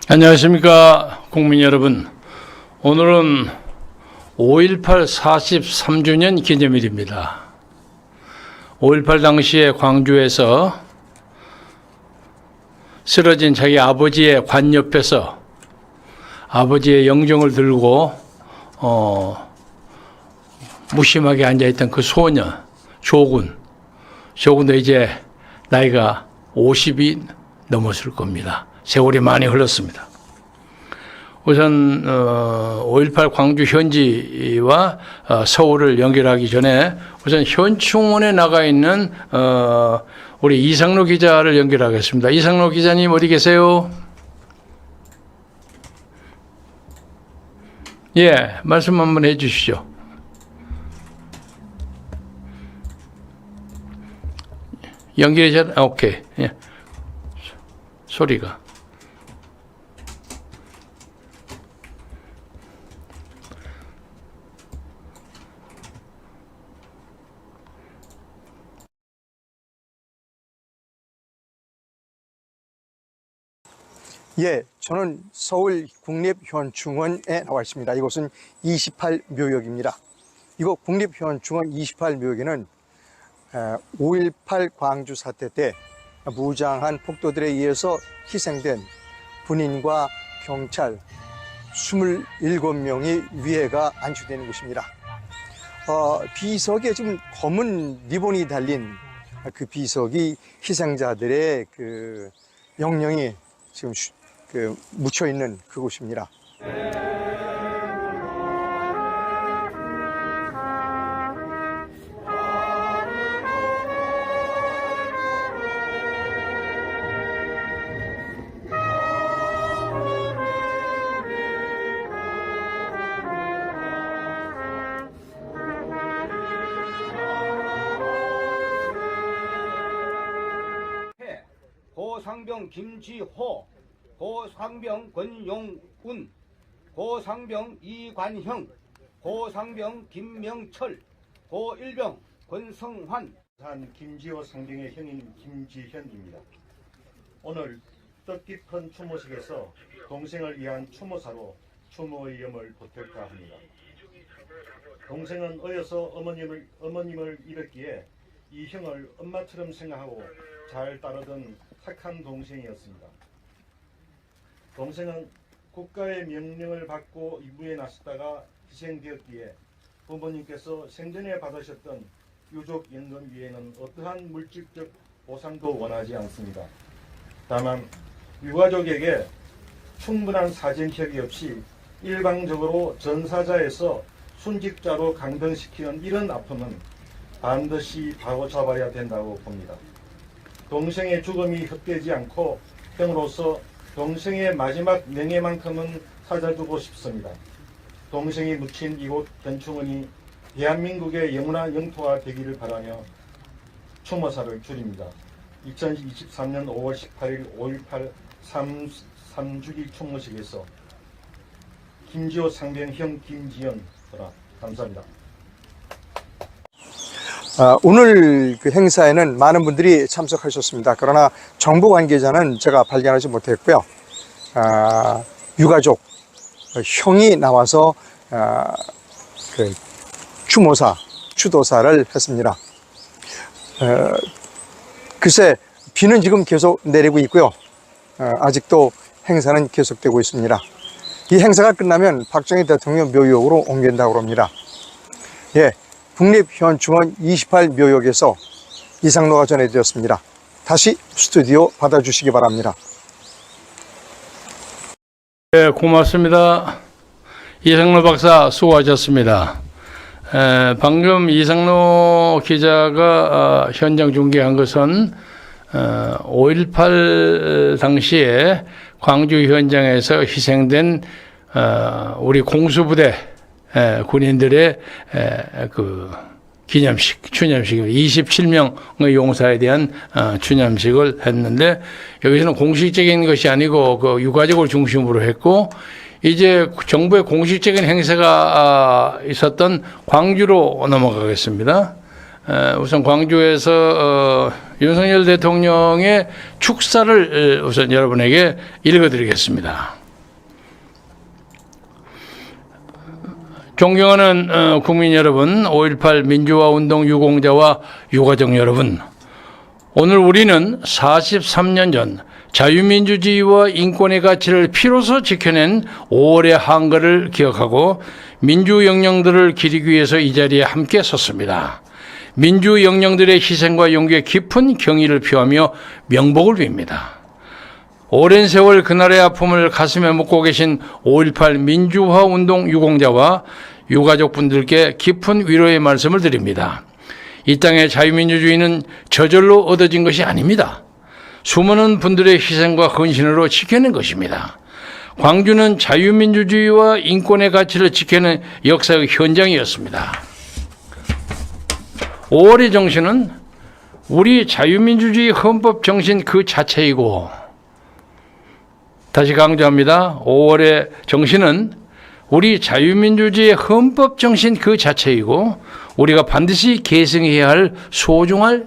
안녕하십니까 국민 여러분. 오늘은 5.18 43주년 기념일입니다. 5.18 당시에 광주에서 쓰러진 자기 아버지의 관 옆에서 아버지의 영정을 들고 무심하게 앉아있던 그 소녀 조군도 이제 나이가 50이 넘었을 겁니다. 세월이 많이 흘렀습니다. 우선 5.18 광주 현지와 서울을 연결하기 전에 우선 현충원에 나가 있는 우리 이상로 기자를 연결하겠습니다. 이상로 기자님 어디 계세요? 예, 말씀 한번 해주시죠. 연결이 오케이. 예. 소리가. 예, 저는 서울 국립현충원에 나와 있습니다. 이곳은 28묘역입니다. 이곳 국립현충원 28묘역에는 5.18 광주 사태 때 무장한 폭도들에 의해서 희생된 군인과 경찰 27명이 위해가 안치되는 곳입니다. 비석에 지금 검은 리본이 달린 그 비석이 희생자들의 그 영령이 지금 묻혀 있는 그곳입니다. 고상병 김지호, 고상병 권용운, 고상병 이관형, 고상병 김명철, 고일병 권성환. 김지호 상병의 형인 김지현입니다. 오늘 뜻깊은 추모식에서 동생을 위한 추모사로 추모의 염을 보탤까 합니다. 동생은 어여서 어머님을 잃었기에 이 형을 엄마처럼 생각하고 잘 따르던 착한 동생이었습니다. 동생은 국가의 명령을 받고 임무에 나섰다가 희생되었기에 부모님께서 생전에 받으셨던 유족연금 위에는 어떠한 물질적 보상도 원하지 않습니다. 다만 유가족에게 충분한 사전 협의 없이 일방적으로 전사자에서 순직자로 강등시키는 이런 아픔은 반드시 바로잡아야 된다고 봅니다. 동생의 죽음이 헛되지 않고 형으로서 동생의 마지막 명예만큼은 찾아주고 싶습니다. 동생이 묻힌 이곳 현충원이 대한민국의 영원한 영토가 되기를 바라며 추모사를 드립니다. 2023년 5월 18일 5.18 3주기 추모식에서 김지호 상병형 김지현 감사합니다. 오늘 그 행사에는 많은 분들이 참석하셨습니다. 그러나 정부 관계자는 제가 발견하지 못했고요. 유가족, 형이 나와서 그 추도사를 했습니다. 글쎄, 비는 지금 계속 내리고 있고요. 아직도 행사는 계속되고 있습니다. 이 행사가 끝나면 박정희 대통령 묘역으로 옮긴다고 합니다. 예. 국립현충원 28묘역에서 이상로가 전해드렸습니다. 다시 스튜디오 받아주시기 바랍니다. 네, 고맙습니다. 이상로 박사 수고하셨습니다. 방금 이상로 기자가 현장 중계한 것은 5.18 당시에 광주 현장에서 희생된 우리 공수부대 군인들의 그 기념식, 추념식입니다. 27명의 용사에 대한 추념식을 했는데 여기서는 공식적인 것이 아니고 그 유가족을 중심으로 했고 이제 정부의 공식적인 행사가 있었던 광주로 넘어가겠습니다. 우선 광주에서 윤석열 대통령의 축사를 우선 여러분에게 읽어드리겠습니다. 존경하는 국민 여러분, 5.18 민주화 운동 유공자와 유가족 여러분, 오늘 우리는 43년 전 자유민주주의와 인권의 가치를 피로써 지켜낸 5월의 한글을 기억하고 민주 영령들을 기리기 위해서 이 자리에 함께 섰습니다. 민주 영령들의 희생과 용기에 깊은 경의를 표하며 명복을 빕니다. 오랜 세월 그날의 아픔을 가슴에 묻고 계신 5.18 민주화 운동 유공자와 유가족분들께 깊은 위로의 말씀을 드립니다. 이 땅의 자유민주주의는 저절로 얻어진 것이 아닙니다. 수많은 분들의 희생과 헌신으로 지켜낸 것입니다. 광주는 자유민주주의와 인권의 가치를 지켜낸 역사의 현장이었습니다. 5월의 정신은 우리 자유민주주의 헌법 정신 그 자체이고, 다시 강조합니다. 5월의 정신은 우리 자유민주주의의 헌법 정신 그 자체이고 우리가 반드시 계승해야 할 소중한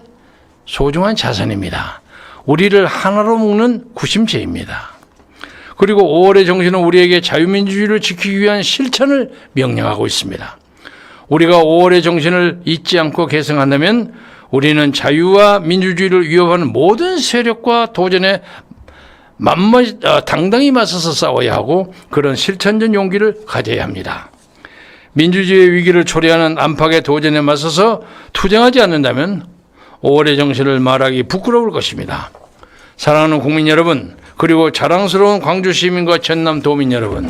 자산입니다. 우리를 하나로 묶는 구심체입니다. 그리고 5월의 정신은 우리에게 자유민주주의를 지키기 위한 실천을 명령하고 있습니다. 우리가 5월의 정신을 잊지 않고 계승한다면 우리는 자유와 민주주의를 위협하는 모든 세력과 도전에 당당히 맞서서 싸워야 하고 그런 실천적 용기를 가져야 합니다. 민주주의의 위기를 초래하는 안팎의 도전에 맞서서 투쟁하지 않는다면 5월의 정신을 말하기 부끄러울 것입니다. 사랑하는 국민 여러분, 그리고 자랑스러운 광주 시민과 전남 도민 여러분,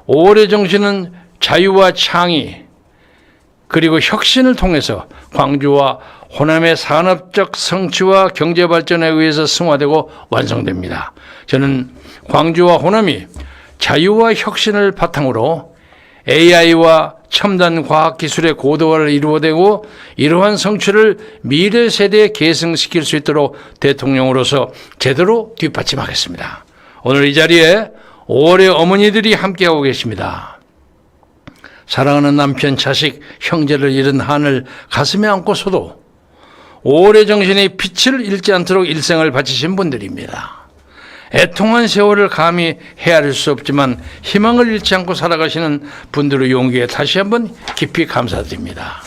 5월의 정신은 자유와 창의 그리고 혁신을 통해서 광주와 호남의 산업적 성취와 경제 발전에 의해서 승화되고 완성됩니다. 저는 광주와 호남이 자유와 혁신을 바탕으로 AI와 첨단 과학기술의 고도화를 이루어내고 이러한 성취를 미래 세대에 계승시킬 수 있도록 대통령으로서 제대로 뒷받침하겠습니다. 오늘 이 자리에 5월의 어머니들이 함께하고 계십니다. 사랑하는 남편, 자식, 형제를 잃은 한을 가슴에 안고서도 5월의 정신의 빛을 잃지 않도록 일생을 바치신 분들입니다. 애통한 세월을 감히 헤아릴 수 없지만 희망을 잃지 않고 살아가시는 분들의 용기에 다시 한번 깊이 감사드립니다.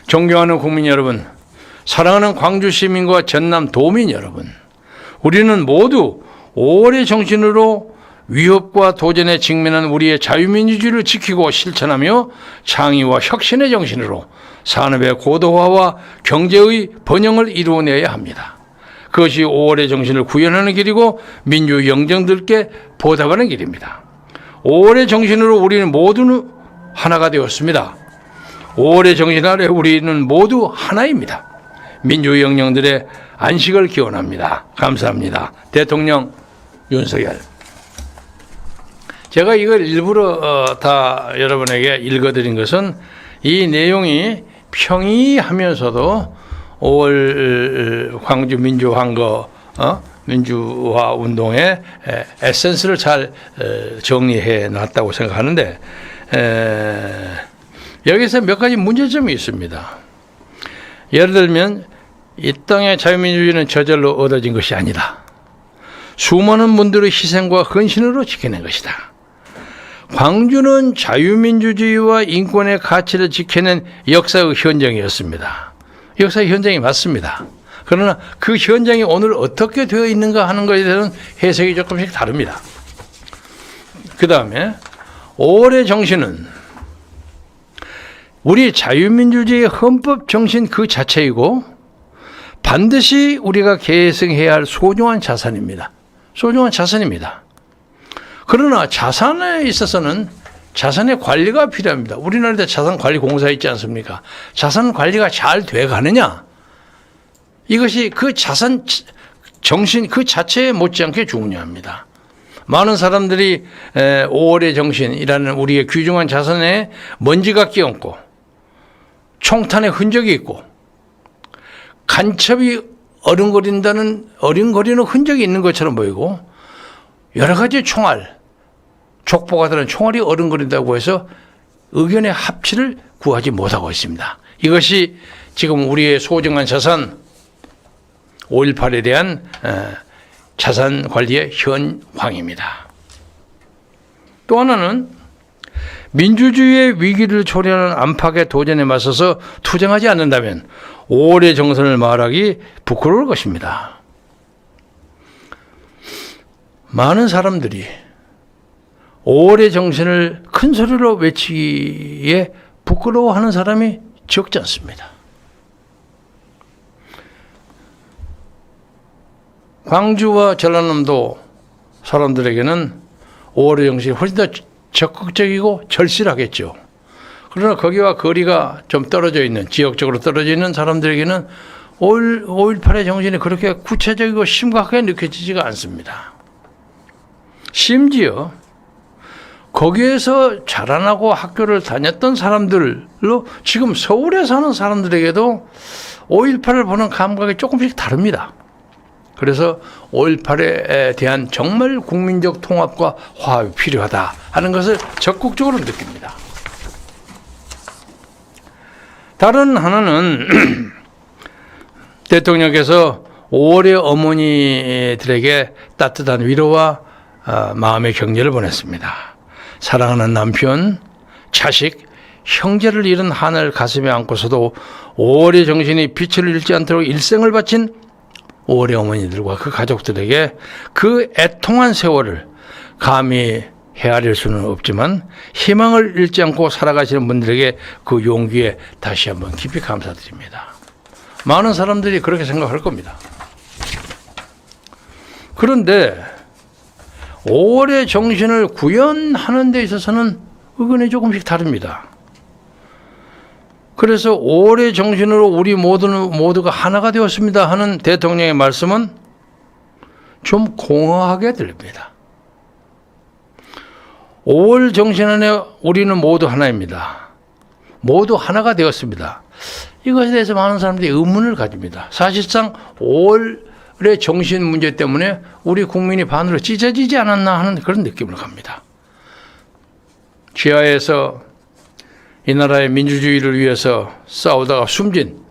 존경하는 국민 여러분, 사랑하는 광주 시민과 전남 도민 여러분, 우리는 모두 5월의 정신으로 위협과 도전에 직면한 우리의 자유민주주의를 지키고 실천하며 창의와 혁신의 정신으로 산업의 고도화와 경제의 번영을 이루어내야 합니다. 그것이 5월의 정신을 구현하는 길이고 민주 영정들께 보답하는 길입니다. 5월의 정신으로 우리는 모두 하나가 되었습니다. 5월의 정신 아래 우리는 모두 하나입니다. 민주 영령들의 안식을 기원합니다. 감사합니다. 대통령 윤석열. 제가 이걸 일부러 다 여러분에게 읽어드린 것은 이 내용이 평이하면서도 5월 광주 민주환거 민주화 운동의 에센스를 잘 정리해 놨다고 생각하는데, 여기서 몇 가지 문제점이 있습니다. 예를 들면 이 땅의 자유민주주의는 저절로 얻어진 것이 아니다. 수많은 분들의 희생과 헌신으로 지켜낸 것이다. 광주는 자유민주주의와 인권의 가치를 지켜낸 역사의 현장이었습니다. 역사의 현장이 맞습니다. 그러나 그 현장이 오늘 어떻게 되어 있는가 하는 것에 대한 해석이 조금씩 다릅니다. 그 다음에 5월의 정신은 우리 자유민주주의의 헌법 정신 그 자체이고 반드시 우리가 계승해야 할 소중한 자산입니다. 소중한 자산입니다. 그러나 자산에 있어서는 자산의 관리가 필요합니다. 우리나라에 자산관리공사 있지 않습니까? 자산 관리가 잘 돼가느냐? 이것이 그 자산 정신 그 자체에 못지않게 중요합니다. 많은 사람들이 5월의 정신이라는 우리의 귀중한 자산에 먼지가 끼얹고 총탄의 흔적이 있고 간첩이 어른거리는 흔적이 있는 것처럼 보이고 여러 가지 총알, 족보가 들은 총알이 어른거린다고 해서 의견의 합치를 구하지 못하고 있습니다. 이것이 지금 우리의 소중한 자산 5.18에 대한 자산 관리의 현황입니다. 또 하나는 민주주의의 위기를 초래하는 안팎의 도전에 맞서서 투쟁하지 않는다면 5월의 정선을 말하기 부끄러울 것입니다. 많은 사람들이 5월의 정신을 큰 소리로 외치기에 부끄러워하는 사람이 적지 않습니다. 광주와 전라남도 사람들에게는 5월의 정신이 훨씬 더 적극적이고 절실하겠죠. 그러나 거기와 거리가 좀 떨어져 있는, 지역적으로 떨어져 있는 사람들에게는 5.18의 정신이 그렇게 구체적이고 심각하게 느껴지지가 않습니다. 심지어 거기에서 자라나고 학교를 다녔던 사람들로 지금 서울에 사는 사람들에게도 5.18을 보는 감각이 조금씩 다릅니다. 그래서 5.18에 대한 정말 국민적 통합과 화합이 필요하다 하는 것을 적극적으로 느낍니다. 다른 하나는 대통령께서 5월의 어머니들에게 따뜻한 위로와 마음의 격려를 보냈습니다. 사랑하는 남편, 자식, 형제를 잃은 한을 가슴에 안고서도 5월의 정신이 빛을 잃지 않도록 일생을 바친 5월의 어머니들과 그 가족들에게 그 애통한 세월을 감히 헤아릴 수는 없지만 희망을 잃지 않고 살아가시는 분들에게 그 용기에 다시 한번 깊이 감사드립니다. 많은 사람들이 그렇게 생각할 겁니다. 그런데 5월의 정신을 구현하는 데 있어서는 의견이 조금씩 다릅니다. 그래서 5월의 정신으로 우리 모두가 하나가 되었습니다 하는 대통령의 말씀은 좀 공허하게 들립니다. 5월 정신 안에 우리는 모두 하나입니다. 모두 하나가 되었습니다. 이것에 대해서 많은 사람들이 의문을 가집니다. 사실상 5월의 정신 문제 때문에 우리 국민이 반으로 찢어지지 않았나 하는 그런 느낌을 갑니다. 지하에서 이 나라의 민주주의를 위해서 싸우다가 숨진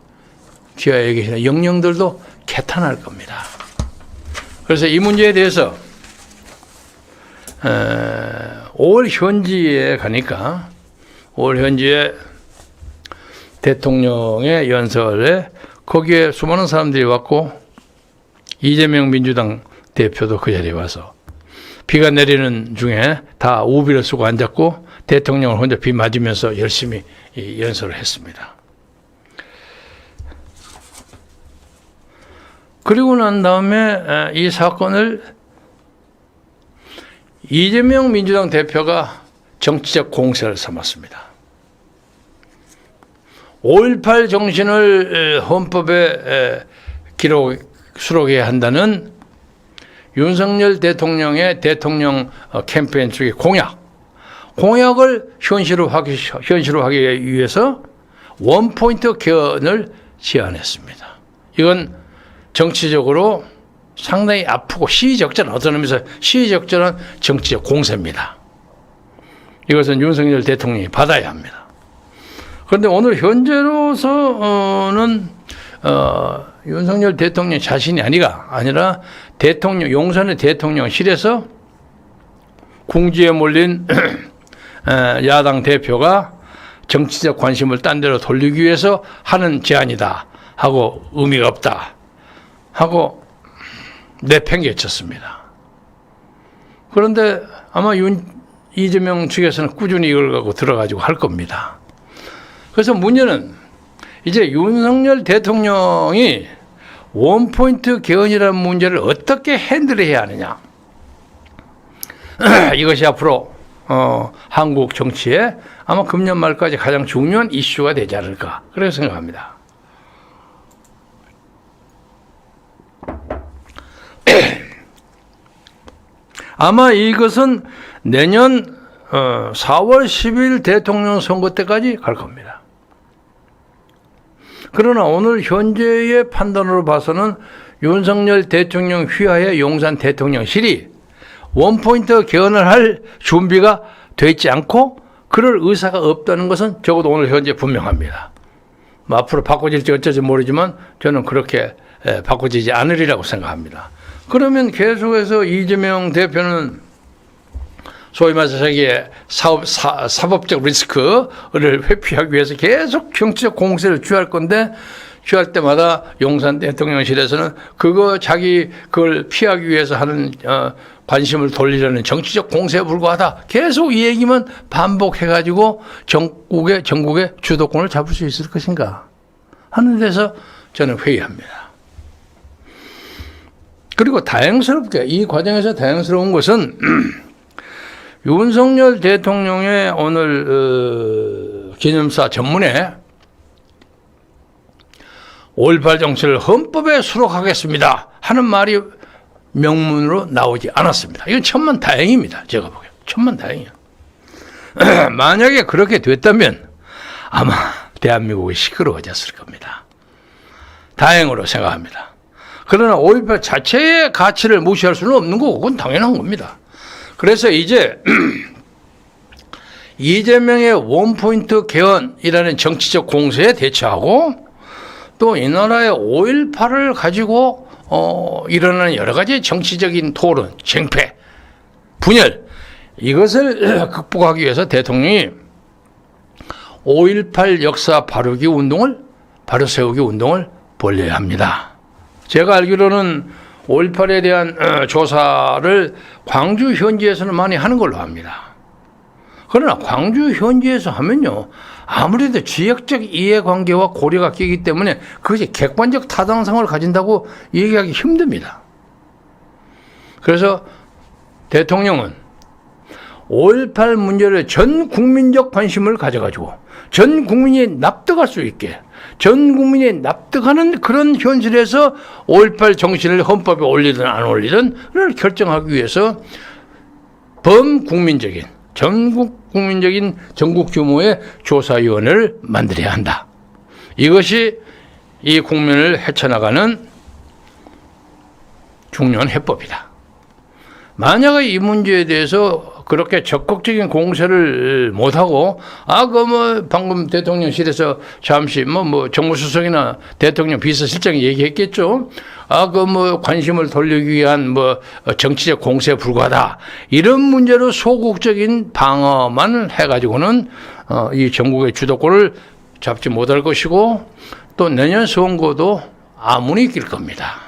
지하에 계시는 영령들도 개탄할 겁니다. 그래서 이 문제에 대해서 5월 현지에 가니까 5월 현지에 대통령의 연설에 거기에 수많은 사람들이 왔고 이재명 민주당 대표도 그 자리에 와서 비가 내리는 중에 다 우비를 쓰고 앉았고 대통령을 혼자 비 맞으면서 열심히 연설을 했습니다. 그리고 난 다음에 이 사건을 이재명 민주당 대표가 정치적 공세를 삼았습니다. 5.18 정신을 헌법에 수록해야 한다는 윤석열 대통령의 대통령 캠페인 쪽의 공약을 현실화하기 위해서 원포인트 개헌을 제안했습니다. 이건 정치적으로 상당히 아프고 시의적절한, 어떤 의미에서 시의적절한 정치적 공세입니다. 이것은 윤석열 대통령이 받아야 합니다. 그런데 오늘 현재로서는 윤석열 대통령 자신이 아니라 용산의 대통령실에서 궁지에 몰린 야당 대표가 정치적 관심을 딴 데로 돌리기 위해서 하는 제안이다 하고 의미가 없다 하고 내팽개쳤습니다. 그런데 아마 이재명 측에서는 꾸준히 이걸 갖고 들어가지고 할 겁니다. 그래서 문제는 이제 윤석열 대통령이 원포인트 개헌이라는 문제를 어떻게 핸들해야 하느냐. 이것이 앞으로 한국 정치에 아마 금년 말까지 가장 중요한 이슈가 되지 않을까 그렇게 생각합니다. 아마 이것은 내년 4월 10일 대통령 선거 때까지 갈 겁니다. 그러나 오늘 현재의 판단으로 봐서는 윤석열 대통령 휘하의 용산 대통령실이 원포인트 개헌을 할 준비가 되어 있지 않고 그럴 의사가 없다는 것은 적어도 오늘 현재 분명합니다. 뭐 앞으로 바꿔질지 어쩔지 모르지만 저는 그렇게 바꿔지지 않으리라고 생각합니다. 그러면 계속해서 이재명 대표는 소위 말해서 자기의 사법적 리스크를 회피하기 위해서 계속 정치적 공세를 취할 건데, 취할 때마다 용산 대통령실에서는 그걸 피하기 위해서 하는 관심을 돌리려는 정치적 공세에 불과하다. 계속 이 얘기만 반복해가지고 전국의 주도권을 잡을 수 있을 것인가 하는 데서 저는 회의합니다. 그리고 다행스럽게 이 과정에서 다행스러운 것은 윤석열 대통령의 오늘 기념사 전문에 5.18 정치를 헌법에 수록하겠습니다 하는 말이 명문으로 나오지 않았습니다. 이건 천만다행입니다. 제가 보기엔 천만다행이에요. 만약에 그렇게 됐다면 아마 대한민국이 시끄러워졌을 겁니다. 다행으로 생각합니다. 그러나 5.18 자체의 가치를 무시할 수는 없는 거고 그건 당연한 겁니다. 그래서 이제 이재명의 원포인트 개헌이라는 정치적 공세에 대처하고 또 이 나라의 5.18을 가지고 일어나는 여러 가지 정치적인 토론, 쟁패, 분열 이것을 극복하기 위해서 대통령이 5.18 역사 바로 세우기 운동을 벌려야 합니다. 제가 알기로는 5.18에 대한 조사를 광주 현지에서는 많이 하는 걸로 압니다. 그러나 광주 현지에서 하면요, 아무래도 지역적 이해관계와 고려가 끼기 때문에 그것이 객관적 타당성을 가진다고 얘기하기 힘듭니다. 그래서 대통령은 5.18 문제를 전 국민적 관심을 가져가지고 전 국민이 납득할 수 있게, 전 국민이 납득하는 그런 현실에서 5.18 정신을 헌법에 올리든 안 올리든을 결정하기 위해서 범국민적인, 전국 규모의 조사위원회를 만들어야 한다. 이것이 이 국면을 헤쳐나가는 중요한 해법이다. 만약에 이 문제에 대해서 그렇게 적극적인 공세를 못하고, 방금 대통령실에서 잠시 정무수석이나 대통령 비서실장이 얘기했겠죠. 관심을 돌리기 위한 정치적 공세에 불과하다. 이런 문제로 소극적인 방어만 해가지고는 이 전국의 주도권을 잡지 못할 것이고 또 내년 선거도 아문이 낄 겁니다.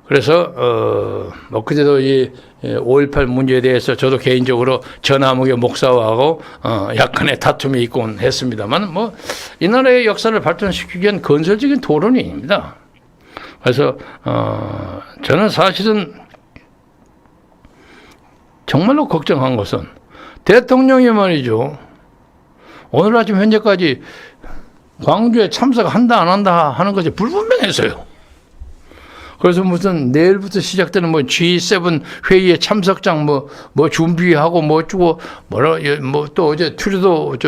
그래서 그제도 이 5.18 문제에 대해서 저도 개인적으로 전화무게 목사하고 약간의 다툼이 있곤 했습니다만 이 나라의 역사를 발전시키기 위한 건설적인 토론입니다. 그래서 저는 사실은 정말로 걱정한 것은 대통령이 말이죠, 오늘 아침 현재까지 광주에 참석한다 안 한다 하는 것이 불분명했어요. 그래서 무슨 내일부터 시작되는 G7 회의에 참석장 준비하고 어쩌고 또 어제 트루도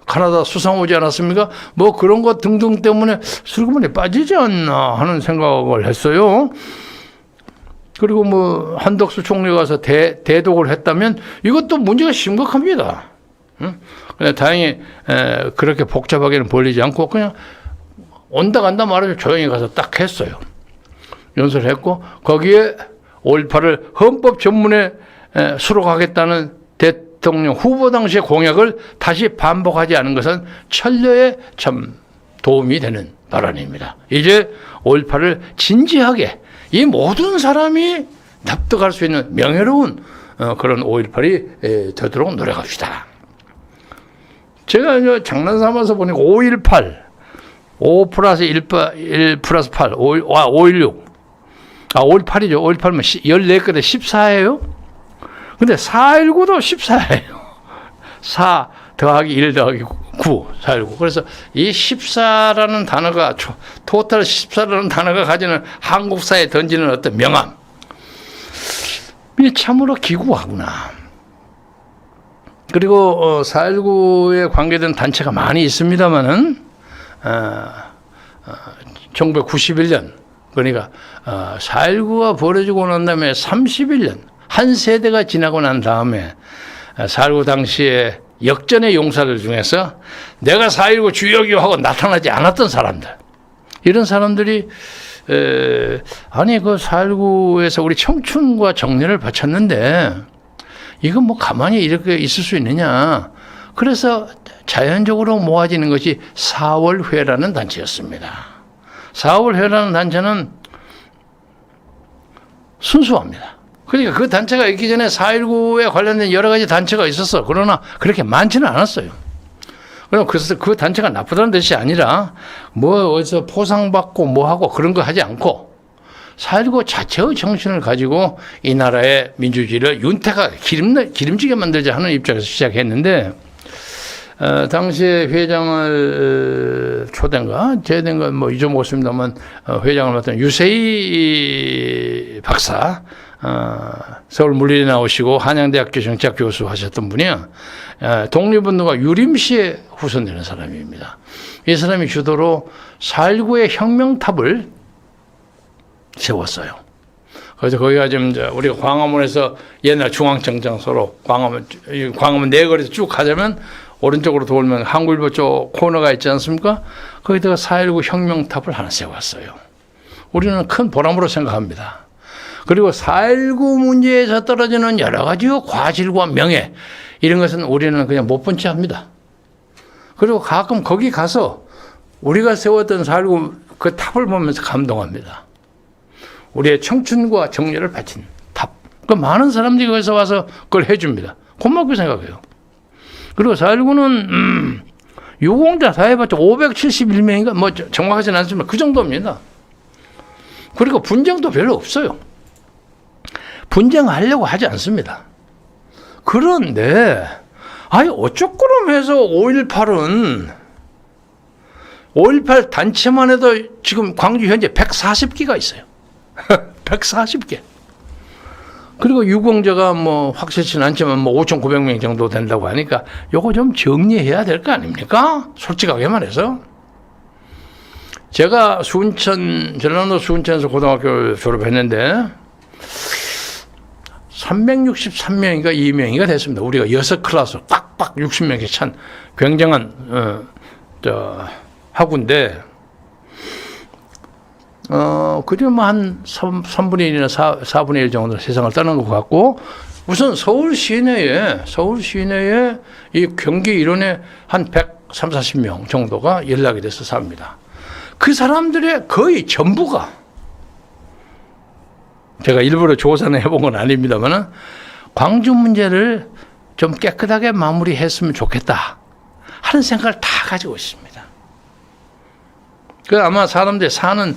카나다 수상 오지 않았습니까? 그런 것 등등 때문에 슬그머니 빠지지 않나 하는 생각을 했어요. 그리고 한덕수 총리가 가서 대독을 했다면 이것도 문제가 심각합니다. 근데 다행히 그렇게 복잡하게는 벌리지 않고 그냥 온다 간다 말아서 조용히 가서 딱 했어요. 연설을 했고 거기에 5.18을 헌법 전문에 수록하겠다는 대통령 후보 당시의 공약을 다시 반복하지 않은 것은 천려에 참 도움이 되는 발언입니다. 이제 5.18을 진지하게 이 모든 사람이 납득할 수 있는 명예로운 그런 5.18이 되도록 노력합시다. 제가 장난삼아서 보니까 5.18 5 플러스 1 플러스 8 5.16 5.18이죠. 5.18면 14끝에 14예요. 근데 4.19도 14예요. 4 더하기 1 더하기 9, 4.19. 그래서 이 14라는 단어가, 토탈 14라는 단어가 가지는 한국사에 던지는 어떤 명암. 이 참으로 기구하구나. 그리고 4.19에 관계된 단체가 많이 있습니다만은 1991년 그러니까 4.19가 벌어지고 난 다음에 31년 한 세대가 지나고 난 다음에 4.19 당시에 역전의 용사들 중에서 내가 4.19 주역이요 하고 나타나지 않았던 사람들, 이런 사람들이 아니 그 4.19에서 우리 청춘과 정년을 바쳤는데 이건 뭐 가만히 이렇게 있을 수 있느냐. 그래서 자연적으로 모아지는 것이 4월회라는 단체였습니다. 4월회라는 단체는 순수합니다. 그러니까 그 단체가 있기 전에 4.19에 관련된 여러 가지 단체가 있었어. 그러나 그렇게 많지는 않았어요. 그럼 그래서 그 단체가 나쁘다는 뜻이 아니라 뭐 어디서 포상받고 뭐 하고 그런 거 하지 않고 4.19 자체의 정신을 가지고 이 나라의 민주주의를 윤택하게 기름지게 만들자 하는 입장에서 시작했는데, 당시에 회장을 초대인가 제대인가 뭐 잊어먹었습니다만 회장을 맡은 유세희 박사, 서울 물리대 나오시고 한양대학교 정치학 교수 하셨던 분이야. 독립운동가 유림씨의 후손되는 사람입니다. 이 사람이 주도로 4.19의 혁명탑을 세웠어요. 그래서 거기가 지금 우리가 광화문에서 옛날 중앙정장소로 광화문 내거리에서 쭉 가자면 오른쪽으로 돌면 한국일보 쪽 코너가 있지 않습니까? 거기다가 4.19 혁명탑을 하나 세웠어요. 우리는 큰 보람으로 생각합니다. 그리고 4.19 문제에서 떨어지는 여러 가지 과실과 명예, 이런 것은 우리는 그냥 못 본 채 합니다. 그리고 가끔 거기 가서 우리가 세웠던 4.19 그 탑을 보면서 감동합니다. 우리의 청춘과 정열을 바친 탑. 그 많은 사람들이 거기서 와서 그걸 해줍니다. 고맙게 생각해요. 그리고 4.19는 유공자 다 해봤자 571명인가 뭐 정확하지는 않지만 그 정도입니다. 그리고 분쟁도 별로 없어요. 분쟁하려고 하지 않습니다. 그런데 아니 어쩌고럼 해서 5.18 단체만 해도 지금 광주 현재 140개가 있어요. 140개. 그리고 유공자가 뭐 확실치는 않지만 뭐 5,900명 정도 된다고 하니까 요거 좀 정리해야 될 거 아닙니까? 솔직하게 말해서. 제가 전라도 순천에서 고등학교를 졸업했는데 363명인가 2명인가 됐습니다. 우리가 6클래스 빡빡 60명이 찬 굉장한 학우인데 그러면 한 3분의 1이나 4분의 1 정도 세상을 떠난 것 같고, 우선 서울 시내에 이 경기 일원에 한 130, 40명 정도가 연락이 돼서 삽니다. 그 사람들의 거의 전부가, 제가 일부러 조사는 해본 건 아닙니다만 광주 문제를 좀 깨끗하게 마무리했으면 좋겠다 하는 생각을 다 가지고 있습니다. 그 아마 사람들이 사는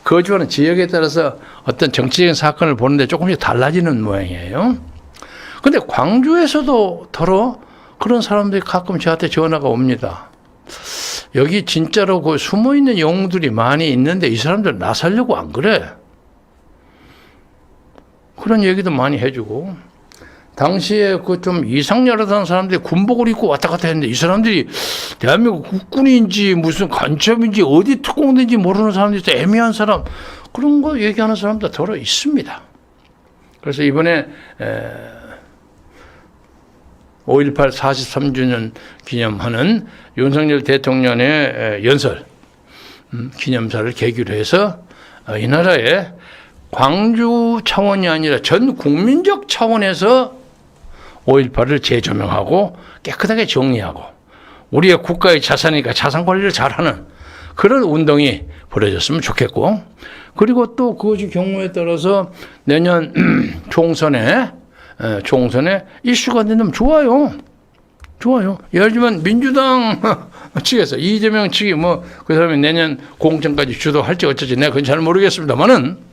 거주하는 지역에 따라서 어떤 정치적인 사건을 보는데 조금씩 달라지는 모양이에요. 근데 광주에서도 더러 그런 사람들이 가끔 저한테 전화가 옵니다. 여기 진짜로 그 숨어 있는 영웅들이 많이 있는데 이 사람들 나서려고 안 그래? 그런 얘기도 많이 해주고, 당시에 그 좀 이상열하다는 사람들이 군복을 입고 왔다 갔다 했는데 이 사람들이 대한민국 국군인지 무슨 간첩인지 어디 특공대인지 모르는 사람들이 애매한 사람, 그런 거 얘기하는 사람도 더러 있습니다. 그래서 이번에 5.18 43주년 기념하는 윤석열 대통령의 연설 기념사를 계기로 해서 이 나라에 광주 차원이 아니라 전 국민적 차원에서 5.18을 재조명하고 깨끗하게 정리하고 우리의 국가의 자산이니까 자산 관리를 잘하는 그런 운동이 벌어졌으면 좋겠고, 그리고 또 그 경우에 따라서 내년 총선에 이슈가 된다면 좋아요. 예를 들면 민주당 측에서 이재명 측이 뭐 그 사람이 내년 공천까지 주도할지 어쩌지 내가 그건 잘 모르겠습니다만은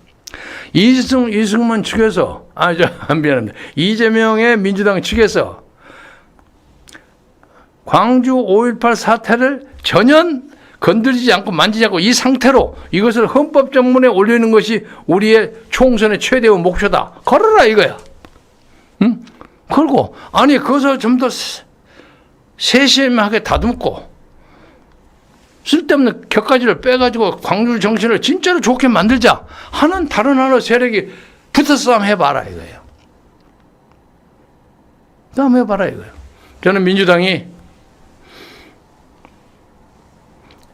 이승만 측에서 미안합니다. 이재명의 민주당 측에서 광주 5.18 사태를 전혀 건드리지 않고 만지지 않고 이 상태로 이것을 헌법정문에 올리는 것이 우리의 총선의 최대의 목표다. 걸어라 이거야. 응? 걸고 그것을 좀 더 세심하게 다듬고 쓸데없는 격가지를 빼가지고 광주 정신을 진짜로 좋게 만들자 하는 다른 하나 세력이 붙어서 한번 해봐라 이거예요. 한번 해봐라 이거예요. 저는 민주당이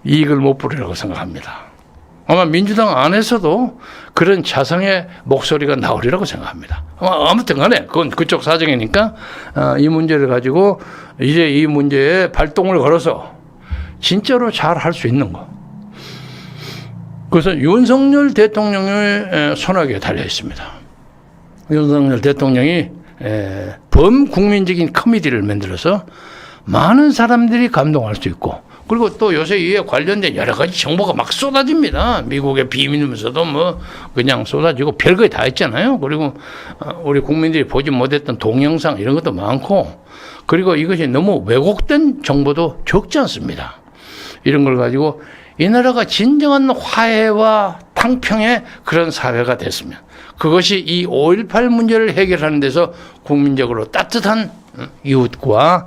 이익을 못 부리라고 생각합니다. 아마 민주당 안에서도 그런 자성의 목소리가 나오리라고 생각합니다. 아무튼 간에 그건 그쪽 사정이니까 이 문제를 가지고 이제 이 문제에 발동을 걸어서 진짜로 잘 할 수 있는 거. 그래서 윤석열 대통령의 손아귀에 달려 있습니다. 윤석열 대통령이 범국민적인 커미디를 만들어서 많은 사람들이 감동할 수 있고, 그리고 또 요새 이에 관련된 여러 가지 정보가 막 쏟아집니다. 미국의 비밀문서도 뭐 그냥 쏟아지고 별거 다 있잖아요. 그리고 우리 국민들이 보지 못했던 동영상 이런 것도 많고, 그리고 이것이 너무 왜곡된 정보도 적지 않습니다. 이런 걸 가지고 이 나라가 진정한 화해와 탕평의 그런 사회가 됐으면, 그것이 이 5.18 문제를 해결하는 데서 국민적으로 따뜻한 이웃과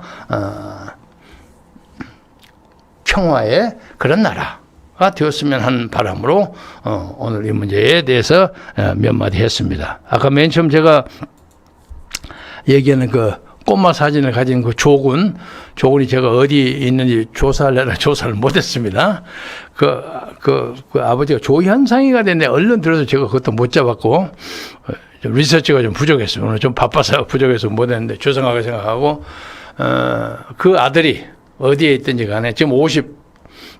평화의 그런 나라가 되었으면 하는 바람으로 오늘 이 문제에 대해서 몇 마디 했습니다. 아까 맨 처음 제가 얘기하는 그 꼬마 사진을 가진 그 조군이 제가 어디 있는지 조사하려다 조사를 못했습니다. 그 아버지가 조현상이가 됐는데 얼른 들어서 제가 그것도 못 잡았고, 좀 리서치가 좀 부족했어요. 오늘 좀 바빠서 부족해서 못했는데 죄송하게 생각하고, 그 아들이 어디에 있든지 간에 지금 50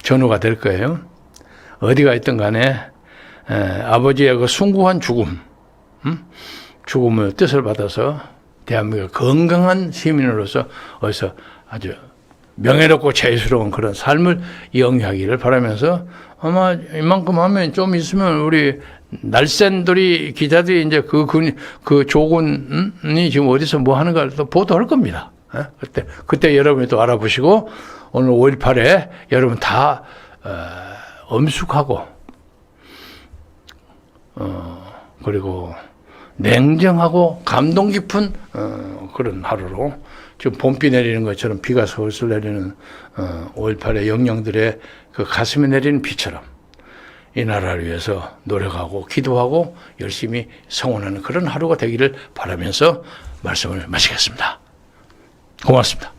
전후가 될 거예요. 어디가 있든 간에 아버지의 그 숭고한 죽음의 뜻을 받아서 대한민국 건강한 시민으로서 어디서 아주 명예롭고 자유스러운 그런 삶을 영위하기를 바라면서, 아마 이만큼 하면 좀 있으면 우리 날쌘돌이 기자들이 이제 그 조군이 지금 어디서 뭐 하는 걸 또 보도할 겁니다. 그때 여러분이 또 알아보시고, 오늘 5.18에 여러분 다 엄숙하고 그리고 냉정하고 감동 깊은 그런 하루로, 지금 봄비 내리는 것처럼 비가 솔솔 내리는 5.18의 영령들의 그 가슴에 내리는 비처럼 이 나라를 위해서 노력하고 기도하고 열심히 성원하는 그런 하루가 되기를 바라면서 말씀을 마치겠습니다. 고맙습니다.